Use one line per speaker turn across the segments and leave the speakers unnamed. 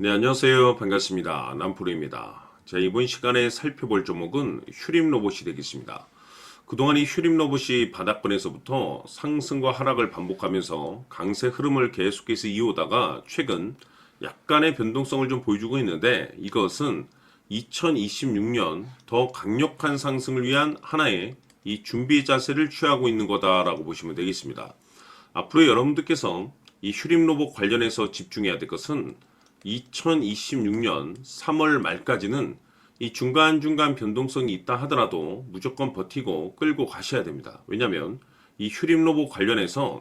네, 안녕하세요. 반갑습니다. 남프로입니다. 자, 이번 시간에 살펴볼 종목은 휴림 로봇이 되겠습니다. 그동안 이 휴림 로봇이 바닥권에서부터 상승과 하락을 반복하면서 강세 흐름을 계속해서 이어오다가 최근 약간의 변동성을 좀 보여주고 있는데, 이것은 2026년 더 강력한 상승을 위한 하나의 이 준비 자세를 취하고 있는 거다라고 보시면 되겠습니다. 앞으로 여러분들께서 이 휴림 로봇 관련해서 집중해야 될 것은 2026년 3월 말까지는 이 중간중간 변동성이 있다 하더라도 무조건 버티고 끌고 가셔야 됩니다. 왜냐하면 이 휴림 로봇 관련해서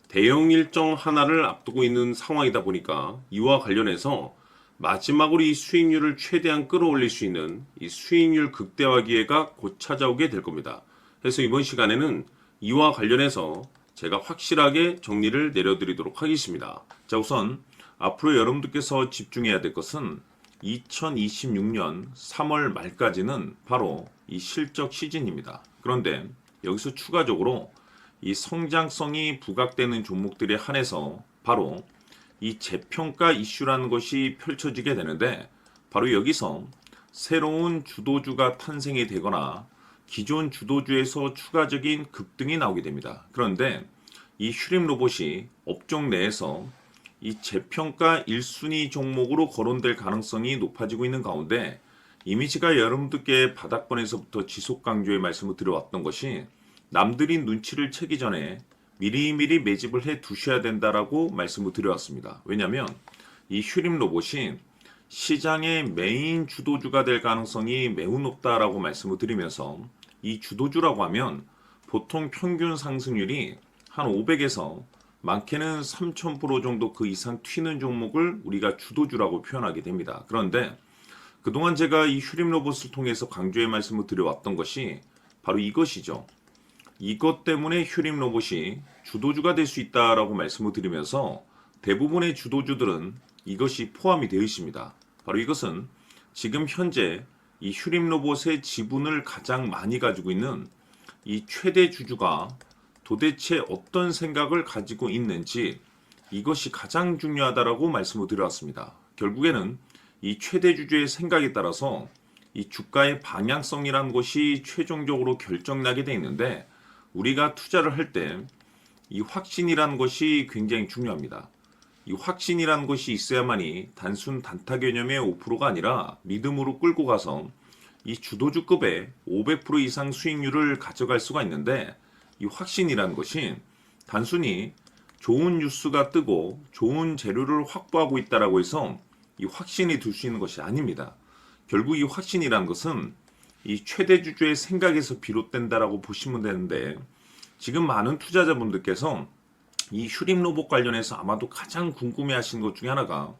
대형 일정 하나를 앞두고 있는 상황이다 보니까 이와 관련해서 마지막으로 이 수익률을 최대한 끌어올릴 수 있는 이 수익률 극대화 기회가 곧 찾아오게 될 겁니다. 그래서 이번 시간에는 이와 관련해서 제가 확실하게 정리를 내려드리도록 하겠습니다. 자, 우선 앞으로 여러분들께서 집중해야 될 것은 2026년 3월 말까지는 바로 이 실적 시즌입니다. 그런데 여기서 추가적으로 이 성장성이 부각되는 종목들에 한해서 바로 이 재평가 이슈라는 것이 펼쳐지게 되는데, 바로 여기서 새로운 주도주가 탄생이 되거나 기존 주도주에서 추가적인 급등이 나오게 됩니다. 그런데 이 휴림 로봇이 업종 내에서 이 재평가 1순위 종목으로 거론될 가능성이 높아지고 있는 가운데, 이미 제가 여러분들께 바닥권에서부터 지속 강조의 말씀을 드려왔던 것이 남들이 눈치를 채기 전에 미리미리 매집을 해 두셔야 된다라고 말씀을 드려왔습니다. 왜냐하면 이 휴림 로봇이 시장의 메인 주도주가 될 가능성이 매우 높다라고 말씀을 드리면서, 이 주도주라고 하면 보통 평균 상승률이 한 500에서 많게는 3000% 정도 그 이상 튀는 종목을 우리가 주도주라고 표현하게 됩니다. 그런데 그동안 제가 이 휴림 로봇을 통해서 강조의 말씀을 드려왔던 것이 바로 이것이죠. 이것 때문에 휴림 로봇이 주도주가 될 수 있다라고 말씀을 드리면서 대부분의 주도주들은 이것이 포함이 되어 있습니다. 바로 이것은 지금 현재 이 휴림 로봇의 지분을 가장 많이 가지고 있는 이 최대 주주가 도대체 어떤 생각을 가지고 있는지, 이것이 가장 중요하다라고 말씀을 드려왔습니다. 결국에는 이 최대 주주의 생각에 따라서 이 주가의 방향성이라는 것이 최종적으로 결정나게 되어 있는데, 우리가 투자를 할 때 이 확신이라는 것이 굉장히 중요합니다. 이 확신이라는 것이 있어야만이 단순 단타 개념의 5%가 아니라 믿음으로 끌고 가서 이 주도주급의 500% 이상 수익률을 가져갈 수가 있는데, 이 확신이라는 것이 단순히 좋은 뉴스가 뜨고 좋은 재료를 확보하고 있다라고 해서 이 확신이 들 수 있는 것이 아닙니다. 결국 이 확신이라는 것은 이 최대 주주의 생각에서 비롯된다라고 보시면 되는데, 지금 많은 투자자분들께서 이 휴림 로봇 관련해서 아마도 가장 궁금해 하시는 것 중에 하나가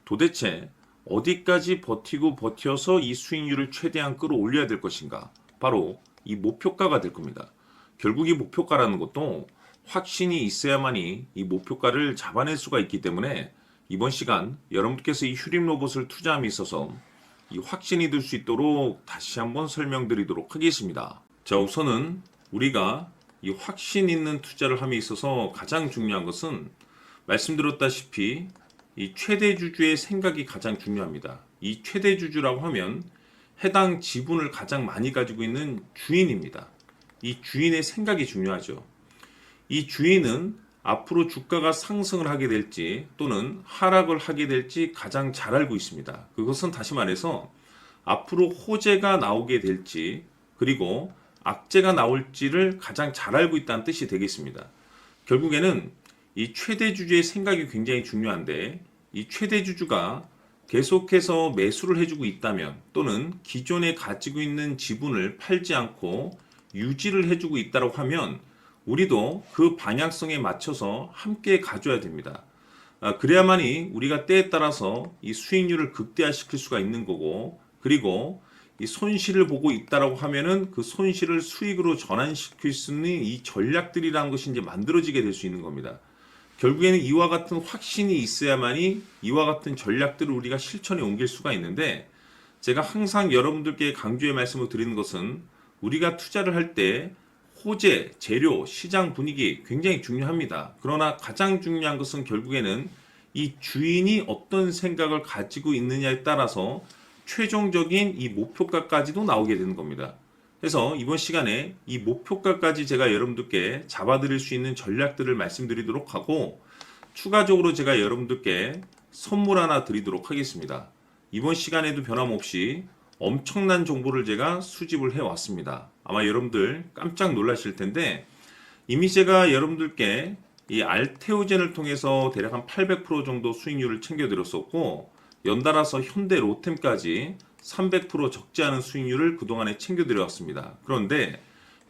도대체 어디까지 버티고 버텨서 이 수익률을 최대한 끌어올려야 될 것인가, 바로 이 목표가가 될 겁니다. 결국 이 목표가라는 것도 확신이 있어야만이 이 목표가를 잡아낼 수가 있기 때문에 이번 시간 여러분께서 이 휴림 로봇을 투자함에 있어서 이 확신이 들 수 있도록 다시 한번 설명드리도록 하겠습니다. 자, 우선은 우리가 이 확신 있는 투자를 함에 있어서 가장 중요한 것은 말씀드렸다시피 이 최대 주주의 생각이 가장 중요합니다. 이 최대 주주라고 하면 해당 지분을 가장 많이 가지고 있는 주인입니다. 이 주인의 생각이 중요하죠. 이 주인은 앞으로 주가가 상승을 하게 될지 또는 하락을 하게 될지 가장 잘 알고 있습니다. 그것은 다시 말해서 앞으로 호재가 나오게 될지 그리고 악재가 나올지를 가장 잘 알고 있다는 뜻이 되겠습니다. 결국에는 이 최대 주주의 생각이 굉장히 중요한데, 이 최대 주주가 계속해서 매수를 해주고 있다면 또는 기존에 가지고 있는 지분을 팔지 않고 유지를 해주고 있다고 하면 우리도 그 방향성에 맞춰서 함께 가져야 됩니다. 그래야만이 우리가 때에 따라서 이 수익률을 극대화시킬 수가 있는 거고, 그리고 이 손실을 보고 있다라고 하면은 그 손실을 수익으로 전환시킬 수 있는 이 전략들이라는 것이 이제 만들어지게 될 수 있는 겁니다. 결국에는 이와 같은 확신이 있어야만이 이와 같은 전략들을 우리가 실천에 옮길 수가 있는데, 제가 항상 여러분들께 강조의 말씀을 드리는 것은 우리가 투자를 할 때 호재, 재료, 시장 분위기 굉장히 중요합니다. 그러나 가장 중요한 것은 결국에는 이 주인이 어떤 생각을 가지고 있느냐에 따라서 최종적인 이 목표가까지도 나오게 되는 겁니다. 그래서 이번 시간에 이 목표가까지 제가 여러분들께 잡아드릴 수 있는 전략들을 말씀드리도록 하고, 추가적으로 제가 여러분들께 선물 하나 드리도록 하겠습니다. 이번 시간에도 변함없이 엄청난 정보를 제가 수집을 해왔습니다. 아마 여러분들 깜짝 놀라실 텐데, 이미 제가 여러분들께 이 알테오젠을 통해서 대략 한 800% 정도 수익률을 챙겨드렸었고, 연달아서 현대 로템까지 300% 적지 않은 수익률을 그동안에 챙겨드려왔습니다. 그런데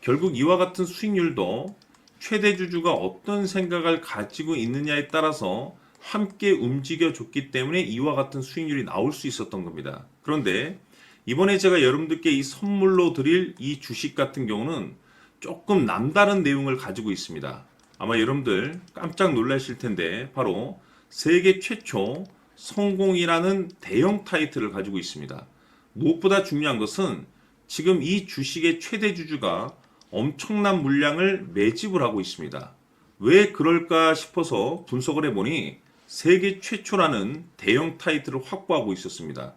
결국 이와 같은 수익률도 최대 주주가 어떤 생각을 가지고 있느냐에 따라서 함께 움직여줬기 때문에 이와 같은 수익률이 나올 수 있었던 겁니다. 그런데 이번에 제가 여러분들께 이 선물로 드릴 이 주식 같은 경우는 조금 남다른 내용을 가지고 있습니다. 아마 여러분들 깜짝 놀라실 텐데, 바로 세계 최초 성공이라는 대형 타이틀을 가지고 있습니다. 무엇보다 중요한 것은 지금 이 주식의 최대 주주가 엄청난 물량을 매집을 하고 있습니다. 왜 그럴까 싶어서 분석을 해보니 세계 최초라는 대형 타이틀을 확보하고 있었습니다.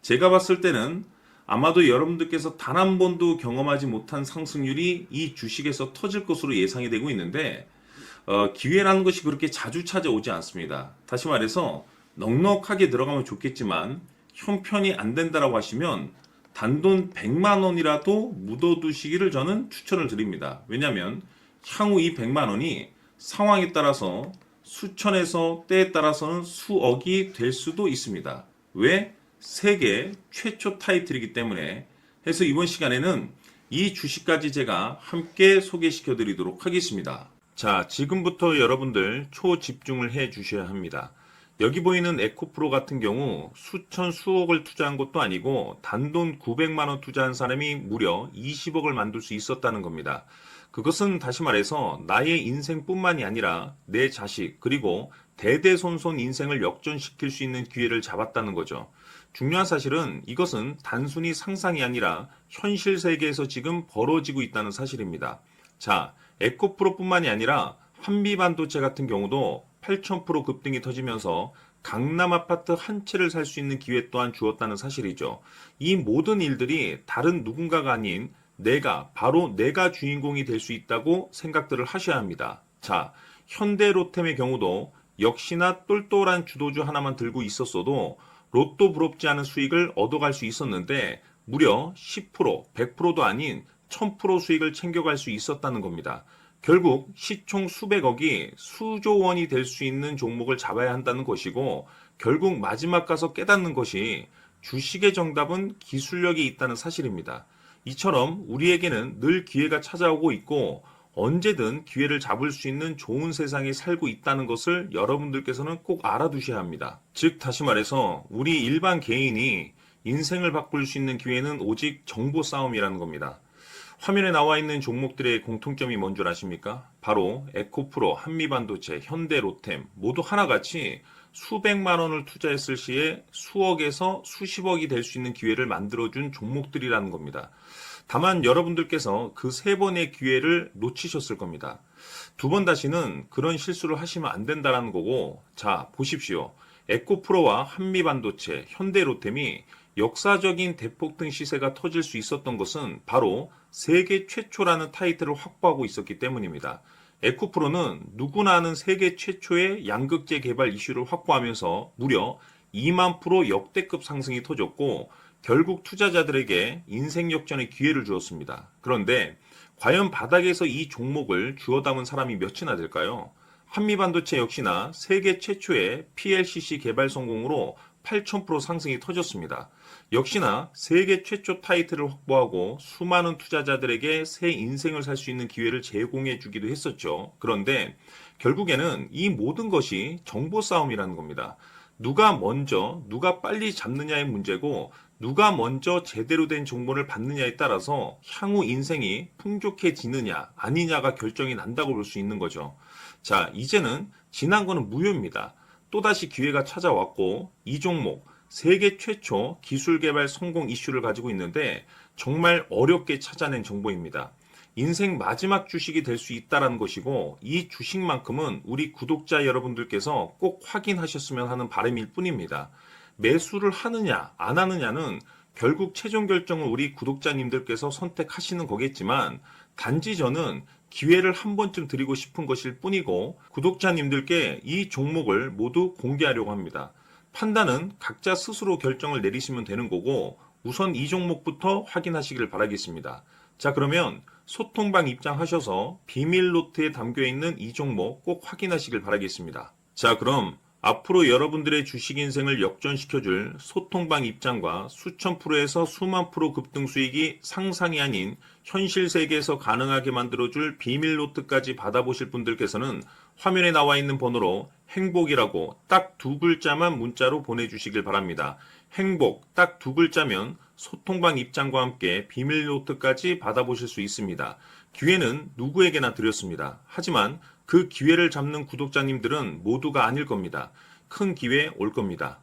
제가 봤을 때는 아마도 여러분들께서 단 한 번도 경험하지 못한 상승률이 이 주식에서 터질 것으로 예상이 되고 있는데, 기회라는 것이 그렇게 자주 찾아오지 않습니다. 다시 말해서 넉넉하게 들어가면 좋겠지만 형편이 안 된다라고 하시면 단돈 100만 원이라도 묻어두시기를 저는 추천을 드립니다. 왜냐하면 향후 이 100만 원이 상황에 따라서 수천에서 때에 따라서는 수억이 될 수도 있습니다. 왜? 세계 최초 타이틀이기 때문에. 해서 이번 시간에는 이 주식까지 제가 함께 소개시켜 드리도록 하겠습니다. 자, 지금부터 여러분들 초집중을 해 주셔야 합니다. 여기 보이는 에코프로 같은 경우 수천 수억을 투자한 것도 아니고 단돈 900만 원 투자한 사람이 무려 20억을 만들 수 있었다는 겁니다. 그것은 다시 말해서 나의 인생뿐만이 아니라 내 자식 그리고 대대손손 인생을 역전시킬 수 있는 기회를 잡았다는 거죠. 중요한 사실은 이것은 단순히 상상이 아니라 현실 세계에서 지금 벌어지고 있다는 사실입니다. 자, 에코프로뿐만이 아니라 한미반도체 같은 경우도 8,000% 급등이 터지면서 강남 아파트 한 채를 살 수 있는 기회 또한 주었다는 사실이죠. 이 모든 일들이 다른 누군가가 아닌 바로 내가 주인공이 될 수 있다고 생각들을 하셔야 합니다. 자, 현대로템의 경우도 역시나 똘똘한 주도주 하나만 들고 있었어도 로또 부럽지 않은 수익을 얻어갈 수 있었는데 무려 10%, 100%도 아닌 1000% 수익을 챙겨갈 수 있었다는 겁니다. 결국 시총 수백억이 수조 원이 될 수 있는 종목을 잡아야 한다는 것이고, 결국 마지막 가서 깨닫는 것이 주식의 정답은 기술력이 있다는 사실입니다. 이처럼 우리에게는 늘 기회가 찾아오고 있고 언제든 기회를 잡을 수 있는 좋은 세상에 살고 있다는 것을 여러분들께서는 꼭 알아두셔야 합니다. 즉 다시 말해서 우리 일반 개인이 인생을 바꿀 수 있는 기회는 오직 정보 싸움이라는 겁니다. 화면에 나와 있는 종목들의 공통점이 뭔 줄 아십니까? 바로 에코프로, 한미반도체, 현대로템 모두 하나같이 수백만 원을 투자했을 시에 수억에서 수십억이 될 수 있는 기회를 만들어준 종목들이라는 겁니다. 다만 여러분들께서 그 세 번의 기회를 놓치셨을 겁니다. 두 번 다시는 그런 실수를 하시면 안 된다는 거고, 자 보십시오. 에코프로와 한미반도체, 현대로템이 역사적인 대폭등 시세가 터질 수 있었던 것은 바로 세계 최초라는 타이틀을 확보하고 있었기 때문입니다. 에코프로는 누구나 아는 세계 최초의 양극재 개발 이슈를 확보하면서 무려 2만 프로 역대급 상승이 터졌고 결국 투자자들에게 인생 역전의 기회를 주었습니다. 그런데 과연 바닥에서 이 종목을 주워 담은 사람이 몇이나 될까요? 한미반도체 역시나 세계 최초의 PLCC 개발 성공으로 8,000% 상승이 터졌습니다. 역시나 세계 최초 타이틀을 확보하고 수많은 투자자들에게 새 인생을 살 수 있는 기회를 제공해 주기도 했었죠. 그런데 결국에는 이 모든 것이 정보 싸움이라는 겁니다. 누가 먼저, 누가 빨리 잡느냐의 문제고 누가 먼저 제대로 된 정보를 받느냐에 따라서 향후 인생이 풍족해지느냐 아니냐가 결정이 난다고 볼 수 있는 거죠. 자, 이제는 지난 거는 무효입니다. 또다시 기회가 찾아왔고 이 종목 세계 최초 기술 개발 성공 이슈를 가지고 있는데 정말 어렵게 찾아낸 정보입니다.
인생 마지막 주식이 될 수 있다라는 것이고 이 주식만큼은 우리 구독자 여러분들께서 꼭 확인하셨으면 하는 바람일 뿐입니다. 매수를 하느냐 안 하느냐는 결국 최종 결정을 우리 구독자님들께서 선택하시는 거겠지만 단지 저는 기회를 한 번쯤 드리고 싶은 것일 뿐이고 구독자님들께 이 종목을 모두 공개하려고 합니다. 판단은 각자 스스로 결정을 내리시면 되는 거고 우선 이 종목부터 확인하시길 바라겠습니다. 자, 그러면 소통방 입장하셔서 비밀 노트에 담겨 있는 이 종목 꼭 확인하시길 바라겠습니다. 자, 그럼 앞으로 여러분들의 주식 인생을 역전시켜줄 소통방 입장과 수천 프로에서 수만 프로 급등 수익이 상상이 아닌 현실 세계에서 가능하게 만들어줄 비밀 노트까지 받아보실 분들께서는 화면에 나와 있는 번호로 행복이라고 딱 두 글자만 문자로 보내주시길 바랍니다. 행복 딱 두 글자면 소통방 입장과 함께 비밀 노트까지 받아보실 수 있습니다. 기회는 누구에게나 드렸습니다. 하지만 그 기회를 잡는 구독자님들은 모두가 아닐 겁니다. 큰 기회 올 겁니다.